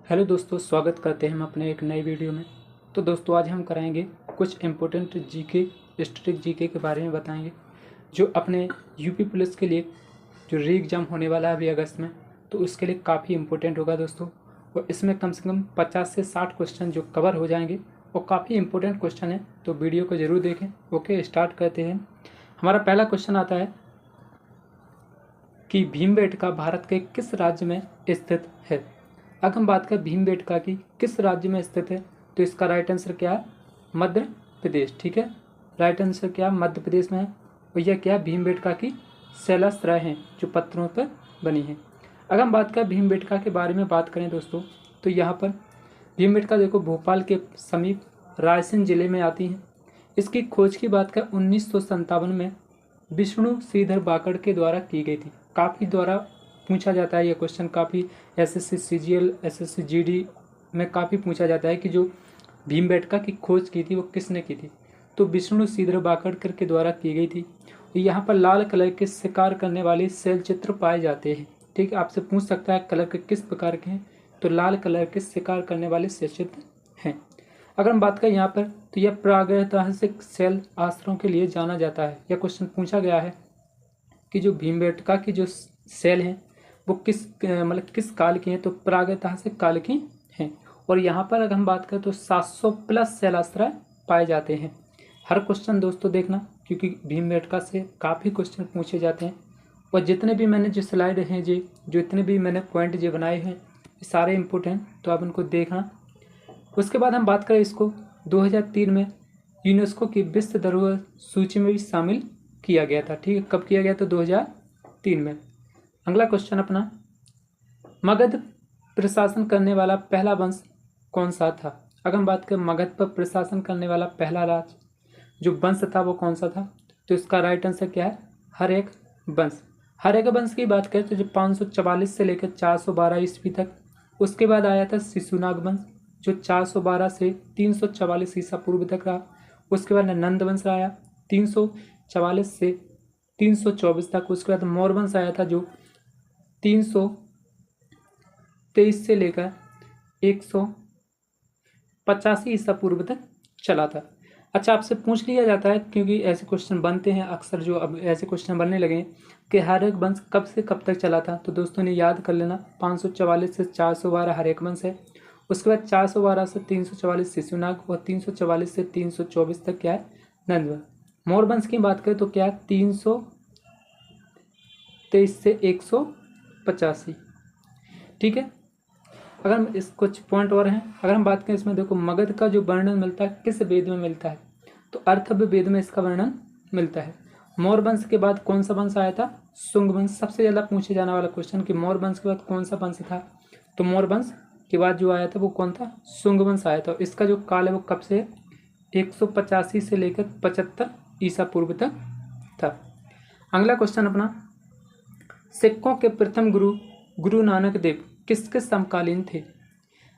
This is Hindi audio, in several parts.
हेलो दोस्तों, स्वागत करते हैं हम अपने एक नई वीडियो में। तो दोस्तों, आज हम कराएंगे कुछ इम्पोर्टेंट जीके स्टैटिक जीके के बारे में बताएंगे जो अपने यूपी पुलिस के लिए जो री एग्ज़ाम होने वाला है अभी अगस्त में, तो उसके लिए काफ़ी इम्पोर्टेंट होगा दोस्तों। और इसमें कम से कम 50 से 60 क्वेश्चन जो कवर हो जाएंगे और काफ़ी इंपॉर्टेंट क्वेश्चन है, तो वीडियो को ज़रूर देखें। ओके, स्टार्ट करते हैं। हमारा पहला क्वेश्चन आता है कि भीमबेटका भारत के किस राज्य में स्थित है। अगर हम बात करें भीमबेटका की किस राज्य में स्थित है, तो इसका राइट आंसर क्या है? मध्य प्रदेश। ठीक है, राइट आंसर क्या है? मध्य प्रदेश में है। और यह क्या है? भीमबेटका की शिलाश्रय हैं जो पत्थरों पर बनी है। अगर हम बात करें भीमबेटका के बारे में बात करें दोस्तों, तो यहाँ पर भीमबेटका देखो भोपाल के समीप रायसेन जिले में आती हैं। इसकी खोज की बात करें 1957 में विष्णु श्रीधर बाकड़ के द्वारा की गई थी। काफ़ी द्वारा पूछा जाता है यह क्वेश्चन, काफ़ी एसएससी सीजीएल एसएससी जीडी में काफ़ी पूछा जाता है कि जो भीमबेटका की खोज की थी वो किसने की थी। तो विष्णु श्रीधर बाकड़कर के द्वारा की गई थी। यहाँ पर लाल कलर के शिकार करने वाले शैल चित्र पाए जाते हैं। ठीक है, आपसे पूछ सकता है कलर के किस प्रकार के हैं, तो लाल कलर के शिकार करने वाले शैल चित्र हैं। अगर हम बात करें यहाँ पर, तो यह प्रागैतिहासिक शैल आश्रयों के लिए जाना जाता है। यह क्वेश्चन पूछा गया है कि जो भीमबेटका की जो शैल हैं वो किस काल की हैं, तो प्रागैतिहासिक काल की हैं। और यहाँ पर अगर हम बात करें तो 700 प्लस शैलाश्रय पाए जाते हैं। हर क्वेश्चन दोस्तों देखना, क्योंकि भीमबेटका से काफ़ी क्वेश्चन पूछे जाते हैं। और जितने भी मैंने जो स्लाइड हैं जी, जो इतने भी मैंने पॉइंट जो बनाए हैं, ये सारे इंपॉर्टेंट, तो आप इनको देखना। उसके बाद हम बात करें इसको 2003 में यूनेस्को की विश्व धरोहर सूची में भी शामिल किया गया था। ठीक है, कब किया गया? तो 2003 में। अगला क्वेश्चन अपना, मगध प्रशासन करने वाला पहला वंश कौन सा था। अगर हम बात करें मगध पर प्रशासन करने वाला पहला राज्य जो वंश था वो कौन सा था, तो इसका राइट आंसर क्या है? हर्यक वंश। हर्यक वंश की बात करें तो जो 544 से लेकर 412 ईस्वी तक, उसके बाद आया था शिशुनाग वंश जो 412 से 344 ईसा पूर्व तक रहा। उसके बाद नंद वंश आया 344 से 324 तक। उसके बाद मौर्य वंश आया था जो 323 से लेकर 185 ईसा पूर्व तक चला था। अच्छा, आपसे पूछ लिया जाता है, क्योंकि ऐसे क्वेश्चन बनते हैं अक्सर, जो अब ऐसे क्वेश्चन बनने लगे हैं कि हर्यक वंश कब से कब तक चला था, तो दोस्तों ने याद कर लेना 544 से 412 हर्यक वंश है। उसके बाद 412 से 344 शिशुनाग और 344 से 324 तक क्या है? नंद वंश। मौर्य वंश की बात करें तो क्या है? 323 से 185। ठीक है, अगर हम इस कुछ पॉइंट और हैं, अगर हम बात करें इसमें देखो मगध का जो वर्णन मिलता है किस वेद में मिलता है, तो अर्थव्य वेद में इसका वर्णन मिलता है। मौर्य वंश के बाद कौन सा वंश आया था? शुंग वंश। सबसे ज़्यादा पूछे जाने वाला क्वेश्चन कि मौर्य वंश के बाद कौन सा वंश था, तो मौर्य वंश के बाद जो आया था वो कौन था? शुंग वंश आया था। इसका जो काल है वो कब से? 185 से लेकर 75 ईसा पूर्व तक था। अगला क्वेश्चन अपना, सिखों के प्रथम गुरु गुरु नानक देव किसके समकालीन थे।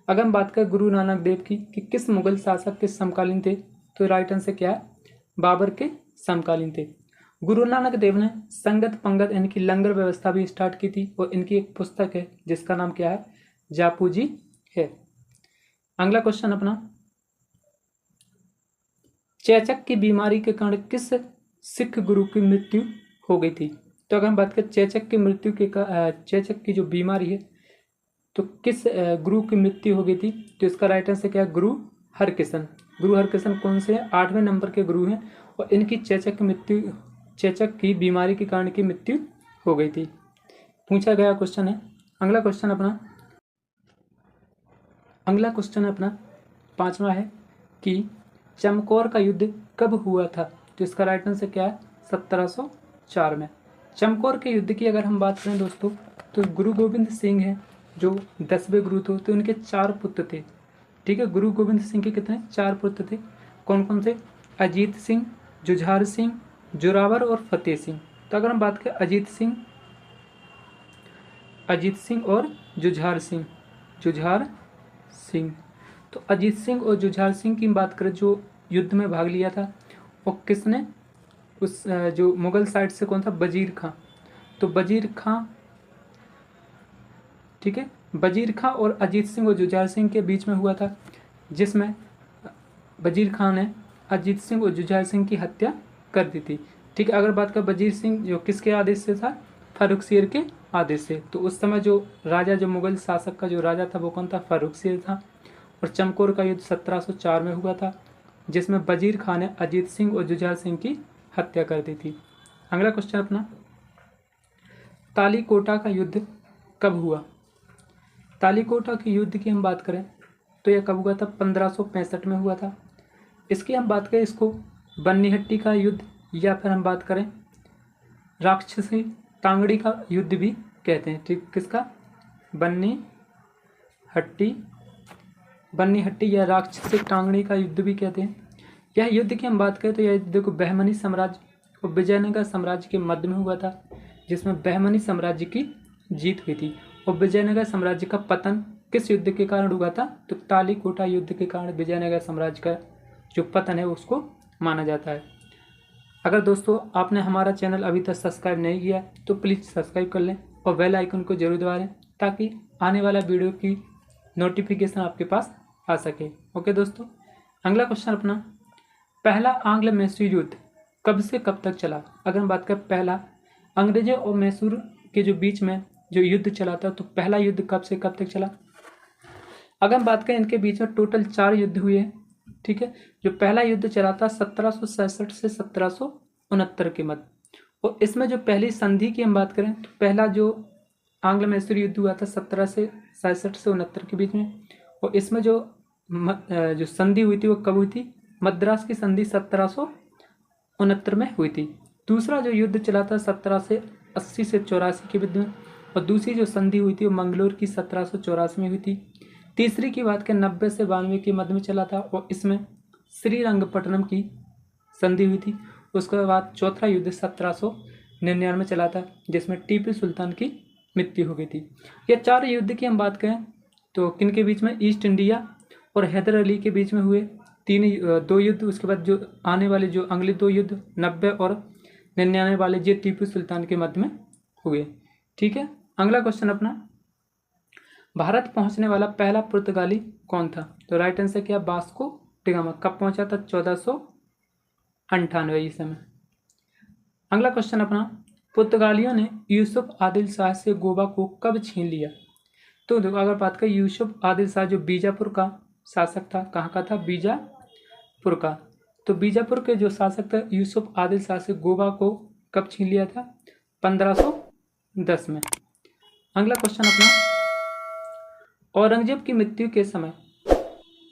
अगर हम बात करें गुरु नानक देव की कि किस मुगल शासक के समकालीन थे, तो राइट आंसर क्या है? बाबर के समकालीन थे। गुरु नानक देव ने संगत पंगत इनकी लंगर व्यवस्था भी स्टार्ट की थी, और इनकी एक पुस्तक है जिसका नाम क्या है? जापू जी है। अगला क्वेश्चन अपना, चेचक की बीमारी के कारण किस सिख गुरु की मृत्यु हो गई थी। तो अगर हम बात करें चेचक की मृत्यु के चेचक की जो बीमारी है, तो किस गुरु की मृत्यु हो गई थी, तो इसका राइट आंसर क्या है? गुरु हरकिशन। गुरु हरकिशन कौन से हैं? 8वें नंबर के गुरु हैं, और इनकी चेचक की बीमारी के कारण की मृत्यु हो गई थी। पूछा गया क्वेश्चन है। अगला क्वेश्चन अपना पांचवा है कि चमकौर का युद्ध कब हुआ था, तो इसका राइट आंसर क्या है? 1704 में। चमकौर के युद्ध की अगर हम बात करें दोस्तों, तो गुरु गोविंद सिंह हैं जो 10वें गुरु थे, तो उनके 4 पुत्र थे। ठीक है, गुरु गोविंद सिंह के कितने? 4 पुत्र थे। कौन कौन से? अजीत सिंह, जुझार सिंह, जोरावर और फतेह सिंह। तो अगर हम बात करें अजीत सिंह और जुझार सिंह, तो अजीत सिंह और जुझार सिंह की बात करें जो युद्ध में भाग लिया था, और किसने? उस जो मुगल साइड से कौन था? वजीर खां। तो वजीर खां, ठीक है। वजीर खां और अजीत सिंह और जुझार सिंह के बीच में हुआ था, जिसमें वजीर खां ने अजीत सिंह और जुझार सिंह की हत्या कर दी थी, ठीक है। अगर बात करें वजीर सिंह जो किसके आदेश से था, फारुखसियर के आदेश से। तो उस समय जो राजा, जो मुगल शासक का जो राजा था वो कौन था, फारुखसियर था। और चमकौर का युद्ध 1704 में हुआ था, जिसमें वजीर खां ने अजीत सिंह और जुझार सिंह की हत्या कर दी थी। अगला क्वेश्चन अपना, तालीकोटा का युद्ध कब हुआ। तालीकोटा के युद्ध की हम बात करें तो यह कब हुआ था, 1565 में हुआ था। इसकी हम बात करें, इसको बन्नीहट्टी का युद्ध या फिर हम बात करें राक्षसी टांगड़ी का युद्ध भी कहते हैं, ठीक। किसका, बन्नीहट्टी या राक्षसी टांगड़ी का युद्ध भी कहते हैं। यह युद्ध की हम बात करें तो यह युद्ध को बहमनी साम्राज्य और विजयनगर साम्राज्य के मध्य में हुआ था, जिसमें बहमनी साम्राज्य की जीत हुई थी और विजयनगर साम्राज्य का पतन किस युद्ध के कारण हुआ था, तो तालीकोटा युद्ध के कारण विजयनगर साम्राज्य का जो पतन है उसको माना जाता है। अगर दोस्तों आपने हमारा चैनल अभी तक सब्सक्राइब नहीं किया तो प्लीज़ सब्सक्राइब कर लें और बेल आइकन को जरूर दबा लें, ताकि आने वाला वीडियो की नोटिफिकेशन आपके पास आ सके। ओके दोस्तों, अगला क्वेश्चन अपना, पहला आंग्ल मैसूर युद्ध कब से कब तक चला। अगर हम बात करें पहला, अंग्रेजों और मैसूर के जो बीच में जो युद्ध चला था, तो पहला युद्ध कब से कब तक चला। अगर हम बात करें इनके बीच में टोटल 4 युद्ध हुए हैं, ठीक है। जो पहला युद्ध चला था 1767 से 1769 के मध्य, और इसमें जो पहली संधि की हम बात करें तो पहला जो आंग्ल मैसूर युद्ध हुआ था 1767 से 69 के बीच में, और इसमें जो संधि हुई थी वो कब हुई थी, मद्रास की संधि 1769 में हुई थी। दूसरा जो युद्ध चला था 1780 से 84 के बीच में, और दूसरी जो संधि हुई थी वो मंगलोर की 1784 में हुई थी। तीसरी की बात करें 90 से 92 के मध्य में चला था, और इसमें श्रीरंगपट्टनम की संधि हुई थी। उसके बाद चौथा युद्ध 1799 में चला था, जिसमें टीपू सुल्तान की मृत्यु हो गई थी। ये 4 युद्ध की हम बात करें तो किन के बीच में, ईस्ट इंडिया और हैदर अली के बीच में हुए 2 युद्ध। उसके बाद जो आने वाले जो अगले 2 युद्ध 90 और 99 वाले ये टीपू सुल्तान के मध्य में हुए, ठीक है। अगला क्वेश्चन अपना, भारत पहुंचने वाला पहला पुर्तगाली कौन था। तो राइट आंसर क्या, वास्को डी गामा। कब पहुंचा था, 1498 ईस्वी में। अगला क्वेश्चन अपना, पुर्तगालियों ने यूसुफ आदिल शाह से गोवा को कब छीन लिया। तो देखो, अगर बात करें यूसुफ आदिल शाह जो बीजापुर का शासक था, कहाँ का था, बीजापुर का। तो बीजापुर के जो शासक था यूसुफ आदिल शाह से गोवा को कब छीन लिया था, 1510 में। अगला क्वेश्चन अपना, औरंगजेब की मृत्यु के समय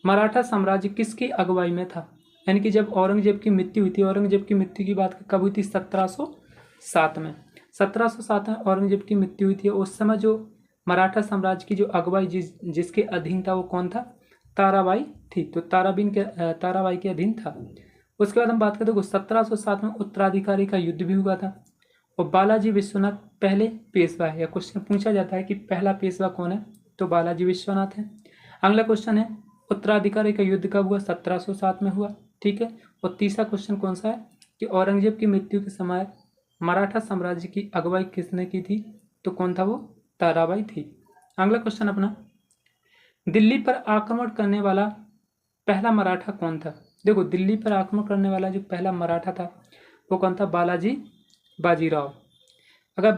मराठा साम्राज्य किसकी अगुवाई में था। यानी कि जब औरंगजेब की मृत्यु हुई थी, औरंगजेब की मृत्यु की बात कब हुई थी, 1707 में। 1707 में औरंगजेब की मृत्यु हुई थी। उस समय जो मराठा साम्राज्य की जो अगुवाई जिसके अधीन था वो कौन था, ताराबाई थी। तो ताराबाई के अधीन था। उसके बाद हम बात करते हैं 1707 में उत्तराधिकारी का युद्ध भी हुआ था, और बालाजी विश्वनाथ पहले पेशवा है। या क्वेश्चन पूछा जाता है कि पहला पेशवा कौन है, तो बालाजी विश्वनाथ है। अगला क्वेश्चन है, उत्तराधिकारी का युद्ध कब हुआ, 1707 में हुआ, ठीक है। और तीसरा क्वेश्चन कौन सा है कि औरंगजेब की मृत्यु के समय मराठा साम्राज्य की अगुवाई किसने की थी, तो कौन था वो, ताराबाई थी। अगला क्वेश्चन अपना, दिल्ली पर आक्रमण करने वाला पहला मराठा कौन था। देखो, दिल्ली पर आक्रमण करने वाला जो पहला मराठा था वो कौन था, बाजीराव। अगर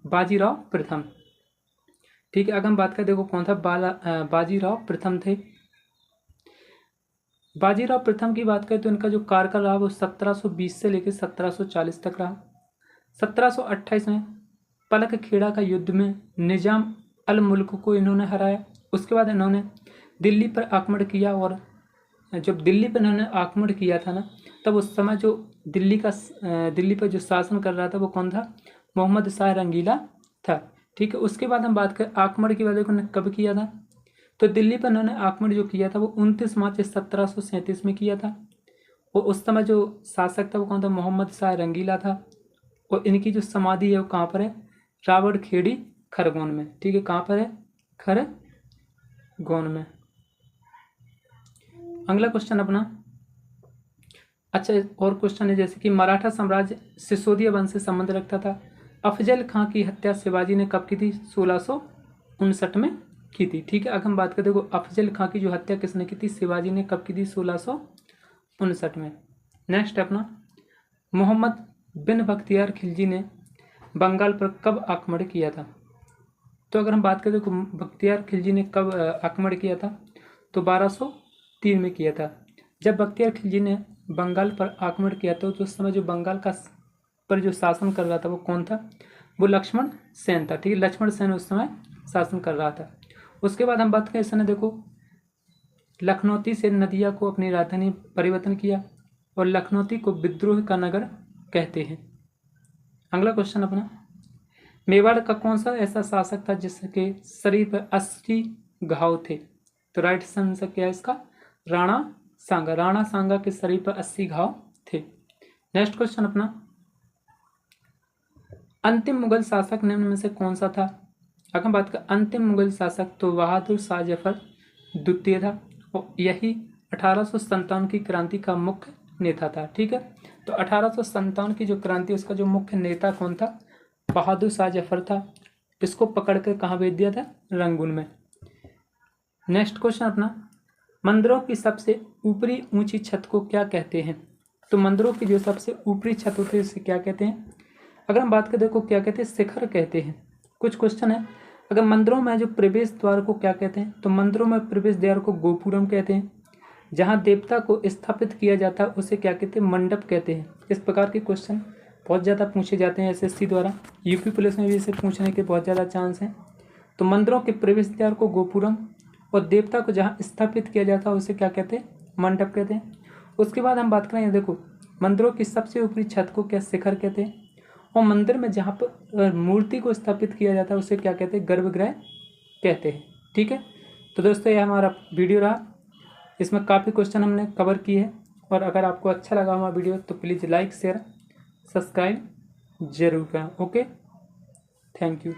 बाजीराव प्रथम, ठीक है। अगर हम बात करें, देखो कौन था, बाजीराव प्रथम थे। बाजीराव प्रथम की बात करें तो इनका जो कार्यकाल रहा वो 1720 से लेकर 1740 तक रहा। 1728 में पलक खेड़ा का युद्ध में निजाम अल मुल्क को इन्होंने हराया। उसके बाद इन्होंने दिल्ली पर आक्रमण किया, और जब दिल्ली पर इन्होंने आक्रमण किया था ना, तब उस समय जो दिल्ली पर जो शासन कर रहा था वो कौन था, मोहम्मद शाह रंगीला था, ठीक है। उसके बाद हम बात करें आक्रमण की वजह उन्होंने कब किया था, तो दिल्ली पर उन्होंने आक्रमण जो किया था वो 29 मार्च 1737 में किया था। और उस समय जो शासक था वो कौन था, मोहम्मद शाह रंगीला था। और इनकी जो समाधि है वो कहाँ पर है, रावड़ खेड़ी खरगोन में, ठीक है। कहाँ पर है, खरगोन में। अगला क्वेश्चन अपना, अच्छा और क्वेश्चन है जैसे कि मराठा साम्राज्य सिसोदिया वंश से संबंध रखता था। अफजल खां की हत्या शिवाजी ने कब की थी? 1659 में की थी। ठीक है, अगर हम बात करें देखो अफजल खां की जो हत्या किसने की थी? शिवाजी ने कब की थी? 1659 में। नेक्स्ट अपना मोहम्मद बिन बख्तियार खिलजी ने बंगाल पर कब आक्रमण किया था? तो अगर हम बात करें तो बख्तियार खिलजी ने कब आक्रमण किया था? तो 1203 में किया था। जब बख्तियार खिलजी ने बंगाल पर आक्रमण किया था तो उस समय जो बंगाल का पर जो शासन कर रहा था वो कौन था? वो लक्ष्मण सेन था। ठीक है, लक्ष्मण सेन उस समय शासन कर रहा था। उसके बाद हम बात करें, इसने देखो लखनौती से नदिया को अपनी राजधानी परिवर्तन किया और लखनौती को विद्रोह का नगर कहते हैं। अगला क्वेश्चन अपना, मेवाड़ का कौन सा ऐसा शासक था जिसके शरीर पर 80 घाव थे? तो राइट आंसर क्या है इसका? राणा सांगा। राणा सांगा के शरीर पर 80 घाव थे। नेक्स्ट क्वेश्चन अपना, अंतिम मुगल शासक निम्न में से कौन सा था? अगर हम बात करें अंतिम मुगल शासक तो बहादुर शाह जफर द्वितीय था और यही 1857 की क्रांति का मुख्य नेता था। ठीक है, तो 1857 की जो क्रांति उसका जो मुख्य नेता कौन था? बहादुर शाह जफर था। इसको पकड़ कर कहाँ भेज दिया था? रंगून में। नेक्स्ट क्वेश्चन अपना, मंदिरों की सबसे ऊपरी ऊंची छत को क्या कहते हैं? तो मंदिरों की जो सबसे ऊपरी छत होती है उसे क्या कहते हैं? अगर हम बात करें देखो क्या कहते हैं? शिखर कहते हैं। कुछ क्वेश्चन है, अगर मंदिरों में जो प्रवेश द्वार को क्या कहते हैं? तो मंदिरों में प्रवेश द्वार को गोपुरम कहते हैं। जहाँ देवता को स्थापित किया जाता है उसे क्या कहते हैं? मंडप कहते हैं। इस प्रकार के क्वेश्चन बहुत ज़्यादा पूछे जाते हैं एसएससी द्वारा। यूपी पुलिस में भी इसे पूछने के बहुत ज़्यादा चांस हैं। तो मंदिरों के प्रवेश द्वार को गोपुरम और देवता को जहाँ स्थापित किया जाता है उसे क्या कहते हैं? मंडप कहते हैं। उसके बाद हम बात करें, देखो मंदिरों की सबसे ऊपरी छत को क्या शिखर कहते हैं और मंदिर में जहाँ पर मूर्ति को स्थापित किया जाता है उसे क्या कहते हैं? गर्भगृह कहते हैं। ठीक है, तो दोस्तों ये हमारा वीडियो रहा। इसमें काफ़ी क्वेश्चन हमने कवर किए हैं और अगर आपको अच्छा लगा हमारा वीडियो तो प्लीज़ लाइक शेयर सब्सक्राइब जरूर करें। Okay, thank you.